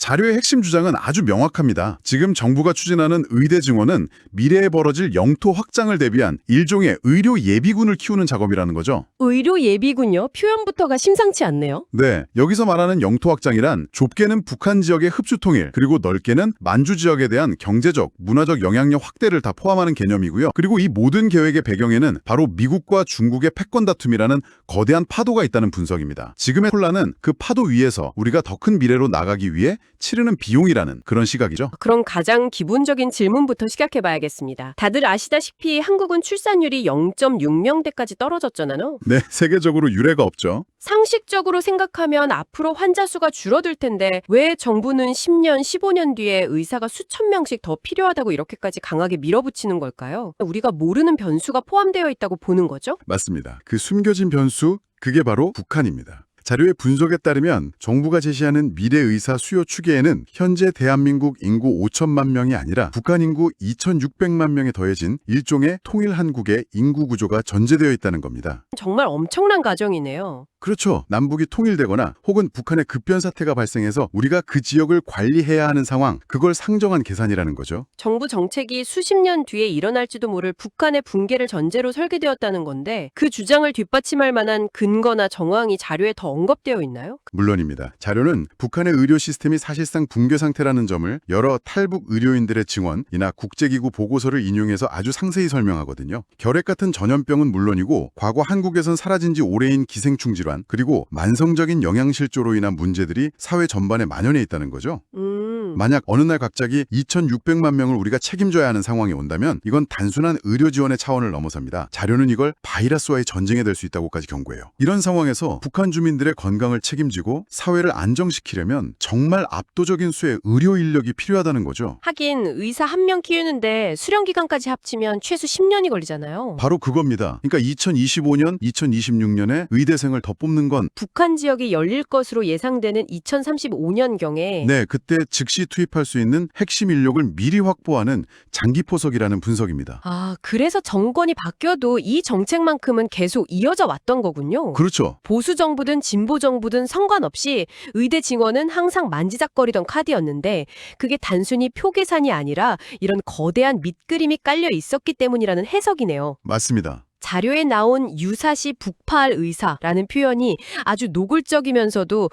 자료의 핵심 주장은 아주 명확합니다. 지금 정부가 추진하는 의대 증원은 미래에 벌어질 영토 확장을 대비한 일종의 의료 예비군을 키우는 작업이라는 거죠. 의료 예비군요? 표현부터가 심상치 않네요. 네, 여기서 말하는 영토 확장이란 좁게는 북한 지역의 흡수 통일, 그리고 넓게는 만주 지역에 대한 경제적, 문화적 영향력 확대를 다 포함하는 개념이고요. 그리고 이 모든 계획의 배경에는 바로 미국과 중국의 패권 다툼이라는 거대한 파도가 있다는 분석입니다. 지금의 혼란은 그 파도 위에서 우리가 더 큰 미래로 나가기 위해 치르는 비용이라는 그런 시각이죠. 그럼 가장 기본적인 질문부터 시작해봐야겠습니다. 다들 아시다시피 한국은 출산율이 0.6명대까지 떨어졌잖아요. 네, 세계적으로 유례가 없죠. 상식적으로 생각하면 앞으로 환자 수가 줄어들 텐데 왜 정부는 10년, 15년 뒤에 의사가 수천 명씩 더 필요하다고 이렇게까지 강하게 밀어붙이는 걸까요? 우리가 모르는 변수가 포함되어 있다고 보는 거죠? 맞습니다. 그 숨겨진 변수, 그게 바로 북한입니다. 자료의 분석에 따르면 정부가 제시하는 미래 의사 수요 추계에는 현재 대한민국 인구 5천만 명이 아니라 북한 인구 2,600만 명에 더해진 일종의 통일 한국의 인구 구조가 전제되어 있다는 겁니다. 정말 엄청난 가정이네요. 그렇죠. 남북이 통일되거나 혹은 북한의 급변 사태가 발생해서 우리가 그 지역을 관리해야 하는 상황, 그걸 상정한 계산이라는 거죠. 정부 정책이 수십 년 뒤에 일어날지도 모를 북한의 붕괴를 전제로 설계되었다는 건데 그 주장을 뒷받침할 만한 근거나 정황이 자료에 더 언급되어 있나요? 물론입니다. 자료는 북한의 의료 시스템이 사실상 붕괴 상태라는 점을 여러 탈북 의료인들의 증언이나 국제기구 보고서를 인용해서 아주 상세히 설명하거든요. 결핵 같은 전염병은 물론이고 과거 한국에선 사라진 지 오래인 기생충 질환, 그리고 만성적인 영양실조로 인한 문제들이 사회 전반에 만연해 있다는 거죠. 만약 어느 날 갑자기 2,600만 명을 우리가 책임져야 하는 상황이 온다면 이건 단순한 의료 지원의 차원을 넘어섭니다. 자료는 이걸 바이러스와의 전쟁이 될 수 있다고까지 경고해요. 이런 상황에서 북한 주민들의 건강을 책임지고 사회를 안정시키려면 정말 압도적인 수의 의료 인력이 필요하다는 거죠. 하긴 의사 한 명 키우는데 수련 기간까지 합치면 최소 10년이 걸리잖아요. 바로 그겁니다. 그러니까 2025년, 2026년에 의대생을 더 뽑는 건 북한 지역이 열릴 것으로 예상되는 2035년경에 네, 그때 즉시 투입할 수 있는 핵심 인력을 미리 확보하는 장기 포석이라는 분석입니다. 그래서 정권이 바뀌어도 이 정책만큼은 계속 이어져 왔던 거군요. 그렇죠. 보수 정부든 진보 정부든 상관없이 의대 증원은 항상 만지작거리던 카드였는데 그게 단순히 표 계산이 아니라 이런 거대한 밑그림이 깔려 있었기 때문이라는 해석이네요. 맞습니다. 자료에 나온 유사시 북파할 의사라는 표현이 아주 노골적이면서도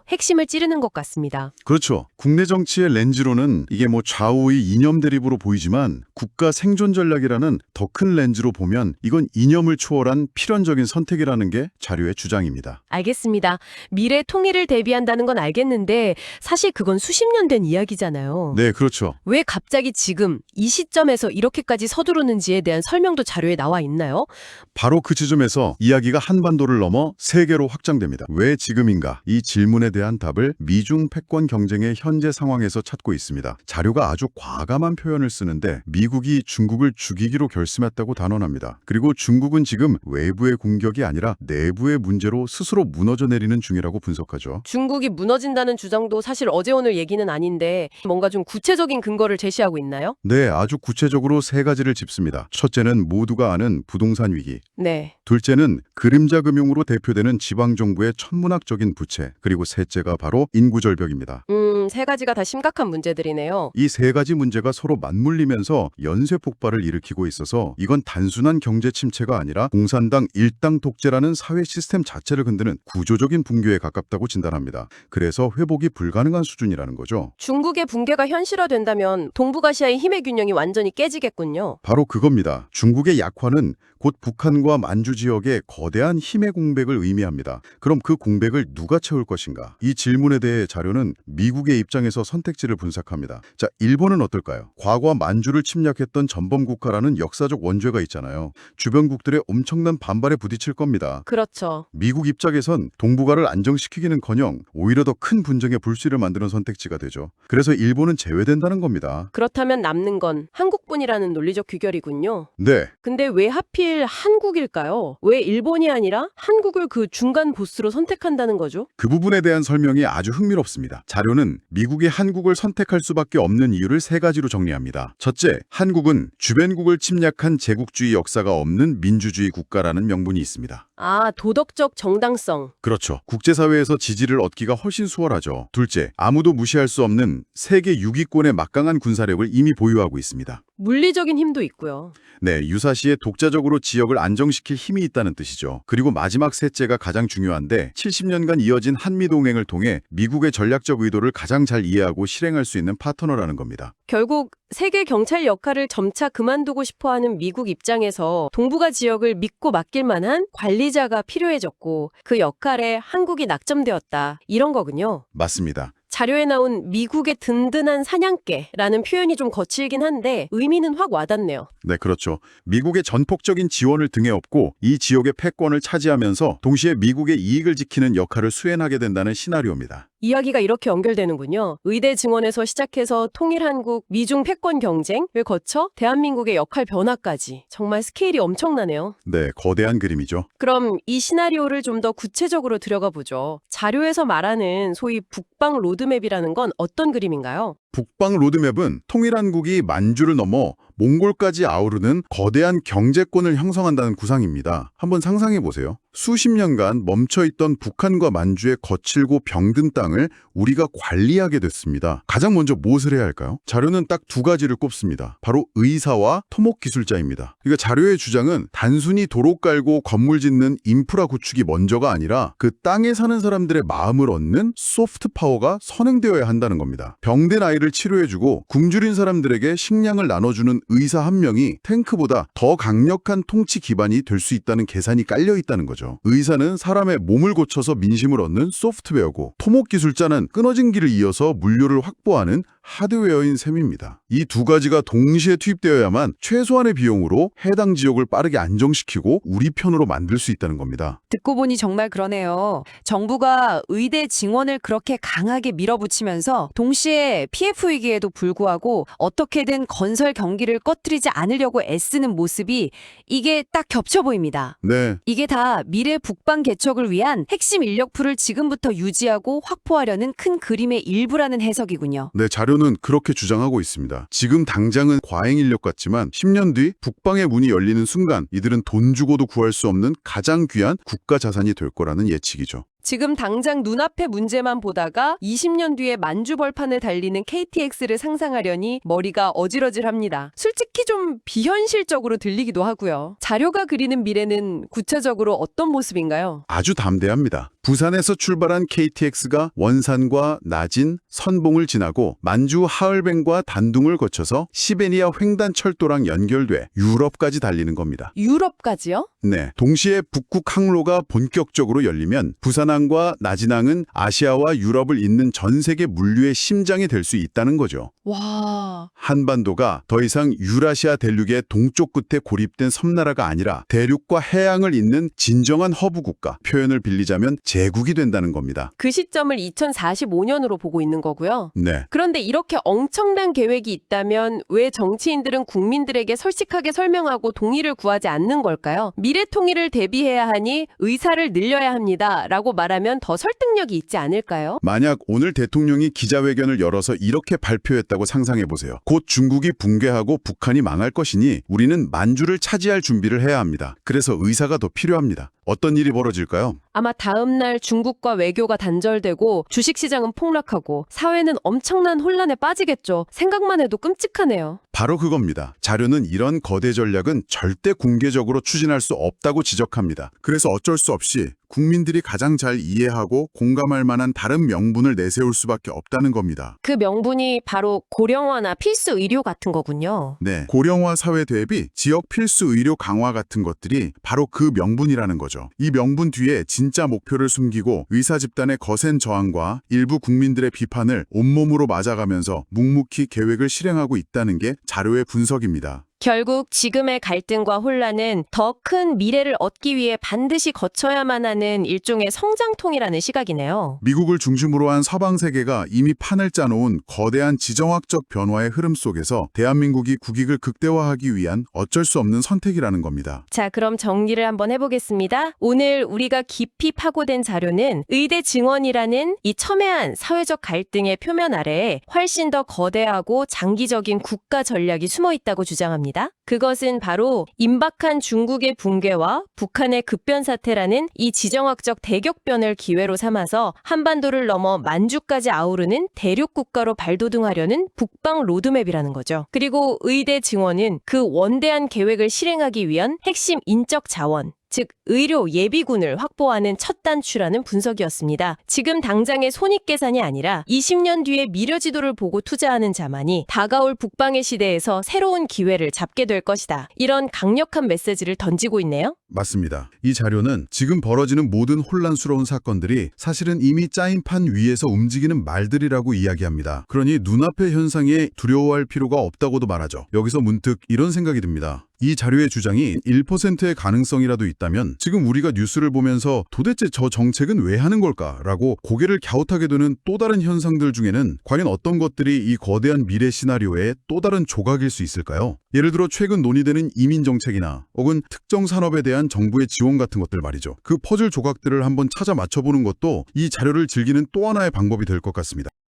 핵심을 찌르는 것 같습니다. 그렇죠. 국내 정치의 렌즈로는 이게 뭐 좌우의 이념 대립으로 보이지만 국가 생존 전략이라는 더 큰 렌즈로 보면 이건 이념을 초월한 필연적인 선택이라는 게 자료의 주장입니다. 알겠습니다. 미래 통일을 대비한다는 건 알겠는데 사실 그건 수십 년 된 이야기잖아요. 네, 그렇죠. 왜 갑자기 지금 이 시점에서 이렇게까지 서두르는지에 대한 설명도 자료에 나와 있나요? 바로 그 지점에서 이야기가 한반도를 넘어 세계로 확장됩니다. 왜 지금인가? 이 질문에 대한 답을 미중 패권 경쟁의 현재 상황에서 찾고 있습니다. 자료가 아주 과감한 표현을 쓰는데 미국이 중국을 죽이기로 결심했다고 단언합니다. 그리고 중국은 지금 외부의 공격이 아니라 내부의 문제로 스스로 무너져 내리는 중이라고 분석하죠. 중국이 무너진다는 주장도 사실 어제 오늘 얘기는 아닌데 뭔가 좀 구체적인 근거를 제시하고 있나요? 네, 아주 구체적으로 세 가지를 짚습니다. 첫째는 모두가 아는 부동산 위기. 네. 둘째는 그림자 금융으로 대표되는 지방정부의 천문학적인 부채. 그리고 셋째가 바로 인구절벽입니다. 세 가지가 다 심각한 문제들이네요. 이 세 가지 문제가 서로 맞물리면서 연쇄 폭발을 일으키고 있어서 이건 단순한 경제 침체가 아니라 공산당 일당 독재라는 사회 시스템 자체를 흔드는 구조적인 붕괴에 가깝다고 진단합니다. 그래서 회복이 불가능한 수준이라는 거죠. 중국의 붕괴가 현실화된다면 동북아시아의 힘의 균형이 완전히 깨지겠군요. 바로 그겁니다. 중국의 약화는 곧 북한과 만주 지역의 거대한 힘의 공백을 의미합니다. 그럼 그 공백을 누가 채울 것인가? 이 질문에 대해 자료는 미국의 입장에서 선택지를 분석합니다. 자, 일본은 어떨까요? 과거 만주를 침략했던 전범국가라는 역사적 원죄가 있잖아요. 주변국들의 엄청난 반발에 부딪힐 겁니다. 그렇죠. 미국 입장에선 동북아를 안정시키기는커녕 오히려 더 큰 분쟁의 불씨를 만드는 선택지가 되죠. 그래서 일본은 제외된다는 겁니다. 그렇다면 남는 건 한국뿐이라는 논리적 귀결이군요. 네. 근데 왜 하필 한국일까요? 왜 일본이 아니라 한국을 그 중간 보스로 선택한다는 거죠? 그 부분에 대한 설명이 아주 흥미롭습니다. 자료는 미국이 한국을 선택할 수밖에 없는 이유를 세 가지로 정리합니다. 첫째, 한국은 주변국을 침략한 제국주의 역사가 없는 민주주의 국가라는 명분이 있습니다. 도덕적 정당성. 그렇죠. 국제사회에서 지지를 얻기가 훨씬 수월하죠. 둘째, 아무도 무시할 수 없는 세계 6위권의 막강한 군사력을 이미 보유하고 있습니다. 물리적인 힘도 있고요. 네, 유사시에 독자적으로 지역을 안정시킬 힘이 있다는 뜻이죠. 그리고 마지막 셋째가 가장 중요한데 70년간 이어진 한미동맹을 통해 미국의 전략적 의도를 가장 잘 이해하고 실행할 수 있는 파트너라는 겁니다. 결국 세계 경찰 역할을 점차 그만두고 싶어하는 미국 입장에서 동북아 지역을 믿고 맡길 만한 관리자가 필요해졌고 그 역할에 한국이 낙점되었다. 이런 거군요. 맞습니다. 자료에 나온 미국의 든든한 사냥개라는 표현이 좀 거칠긴 한데 의미는 확 와닿네요. 네, 그렇죠. 미국의 전폭적인 지원을 등에 업고 이 지역의 패권을 차지하면서 동시에 미국의 이익을 지키는 역할을 수행하게 된다는 시나리오입니다. 이야기가 이렇게 연결되는군요. 의대 증원에서 시작해서 통일한국, 미중 패권 경쟁을 거쳐 대한민국의 역할 변화까지. 정말 스케일이 엄청나네요. 네, 거대한 그림이죠. 그럼 이 시나리오를 좀 더 구체적으로 들여가 보죠. 자료에서 말하는 소위 북방 로드맵이라는 건 어떤 그림인가요? 북방 로드맵은 통일한국이 만주를 넘어 몽골까지 아우르는 거대한 경제권을 형성한다는 구상입니다. 한번 상상해 보세요. 수십 년간 멈춰있던 북한과 만주의 거칠고 병든 땅을 우리가 관리하게 됐습니다. 가장 먼저 무엇을 해야 할까요? 자료는 딱 두 가지를 꼽습니다. 바로 의사와 토목기술자입니다. 그러니까 자료의 주장은 단순히 도로 깔고 건물 짓는 인프라 구축이 먼저가 아니라 그 땅에 사는 사람들의 마음을 얻는 소프트 파워가 선행되어야 한다는 겁니다. 병든 아이를 치료해주고 굶주린 사람들에게 식량을 나눠주는 의사 한 명이 탱크보다 더 강력한 통치 기반이 될 수 있다는 계산이 깔려 있다는 거죠. 의사는 사람의 몸을 고쳐서 민심을 얻는 소프트웨어고 토목기술자는 끊어진 길을 이어서 물류를 확보하는 하드웨어인 셈입니다. 이 두 가지가 동시에 투입되어야만 최소한의 비용으로 해당 지역을 빠르게 안정시키고 우리 편으로 만들 수 있다는 겁니다. 듣고 보니 정말 그러네요. 정부가 의대 증원을 그렇게 강하게 밀어붙이면서 동시에 PF 위기에도 불구하고 어떻게든 건설 경기를 꺼뜨리지 않으려고 애쓰는 모습이 이게 딱 겹쳐 보입니다. 네, 이게 다 미래 북방 개척을 위한 핵심 인력풀을 지금부터 유지하고 확보하려는 큰 그림의 일부라는 해석이군요. 네, 자료는 그렇게 주장하고 있습니다. 지금 당장은 과잉 인력 같지만 10년 뒤 북방의 문이 열리는 순간 이들은 돈 주고도 구할 수 없는 가장 귀한 국가 자산이 될 거라는 예측이죠. 지금 당장 눈앞의 문제만 보다가 20년 뒤에 만주 벌판을 달리는 KTX를 상상하려니 머리가 어질어질합니다. 솔직히 좀 비현실적으로 들리기도 하고요. 자료가 그리는 미래는 구체적으로 어떤 모습인가요? 아주 담대합니다. 부산에서 출발한 KTX가 원산과 나진, 선봉을 지나고 만주 하얼뱅과 단둥을 거쳐서 시베니아 횡단 철도랑 연결돼 유럽까지 달리는 겁니다. 유럽까지요? 네, 동시에 북극 항로가 본격적으로 열리면 부산항과 나진항은 아시아와 유럽을 잇는 전 세계 물류의 심장이 될 수 있다는 거죠. 와... 한반도가 더 이상 유라시아 대륙의 동쪽 끝에 고립된 섬나라가 아니라 대륙과 해양을 잇는 진정한 허브 국가, 표현을 빌리자면 제국이 된다는 겁니다. 그 시점을 2045년으로 보고 있는 거고요. 네. 그런데 이렇게 엄청난 계획이 있다면 왜 정치인들은 국민들에게 솔직하게 설명하고 동의를 구하지 않는 걸까요? 미래 통일을 대비해야 하니 의사를 늘려야 합니다. 라고 말하면 더 설득력이 있지 않을까요? 만약 오늘 대통령이 기자회견을 열어서 이렇게 발표했다고 상상해 보세요. 곧 중국이 붕괴하고 북한이 망할 것이니 우리는 만주를 차지할 준비를 해야 합니다. 그래서 의사가 더 필요합니다. 어떤 일이 벌어질까요? 아마 다음 날 중국과 외교가 단절되고 주식시장은 폭락하고 사회는 엄청난 혼란에 빠지겠죠. 생각만 해도 끔찍하네요. 바로 그겁니다. 자료는 이런 거대 전략은 절대 공개적으로 추진할 수 없다고 지적합니다. 그래서 어쩔 수 없이 국민들이 가장 잘 이해하고 공감할 만한 다른 명분을 내세울 수밖에 없다는 겁니다. 그 명분이 바로 고령화나 필수 의료 같은 거군요. 네, 고령화 사회 대비 지역 필수 의료 강화 같은 것들이 바로 그 명분이라는 거죠. 이 명분 뒤에 진짜 목표를 숨기고 의사 집단의 거센 저항과 일부 국민들의 비판을 온몸으로 맞아가면서 묵묵히 계획을 실행하고 있다는 게 자료의 분석입니다. 결국 지금의 갈등과 혼란은 더 큰 미래를 얻기 위해 반드시 거쳐야만 하는 일종의 성장통이라는 시각이네요. 미국을 중심으로 한 서방 세계가 이미 판을 짜놓은 거대한 지정학적 변화의 흐름 속에서 대한민국이 국익을 극대화하기 위한 어쩔 수 없는 선택이라는 겁니다. 자, 그럼 정리를 한번 해보겠습니다. 오늘 우리가 깊이 파고든 자료는 의대 증원이라는 이 첨예한 사회적 갈등의 표면 아래에 훨씬 더 거대하고 장기적인 국가 전략이 숨어 있다고 주장합니다. 있습니다. 그것은 바로 임박한 중국의 붕괴와 북한의 급변 사태라는 이 지정학적 대격변을 기회로 삼아서 한반도를 넘어 만주까지 아우르는 대륙 국가로 발돋움하려는 북방 로드맵이라는 거죠. 그리고 의대 증원은 그 원대한 계획을 실행하기 위한 핵심 인적 자원, 즉 의료 예비군을 확보하는 첫 단추라는 분석이었습니다. 지금 당장의 손익계산이 아니라 20년 뒤에 미래지도를 보고 투자하는 자만이 다가올 북방의 시대에서 새로운 기회를 잡게 될 것이다. 이런 강력한 메시지를 던지고 있네요. 맞습니다. 이 자료는 지금 벌어지는 모든 혼란스러운 사건들이 사실은 이미 짜인 판 위에서 움직이는 말들이라고 이야기합니다. 그러니 눈앞의 현상에 두려워할 필요가 없다고도 말하죠. 여기서 문득 이런 생각이 듭니다. 이 자료의 주장이 1%의 가능성이라도 있다면 지금 우리가 뉴스를 보면서 도대체 저 정책은 왜 하는 걸까라고 고개를 갸웃하게 되는 또 다른 현상들 중에는 과연 어떤 것들이 이 거대한 미래 시나리오의 또 다른 조각일 수 있을까요? 예를 들어 최근 논의되는 이민 정책이나 혹은 특정 산업에 대한 정부의 지원 같은 것들 말이죠. 그 퍼즐 조각들을 한번 찾아 맞춰보는 것도 이 자료를 즐기는 또 하나의 방법이 될 것 같습니다.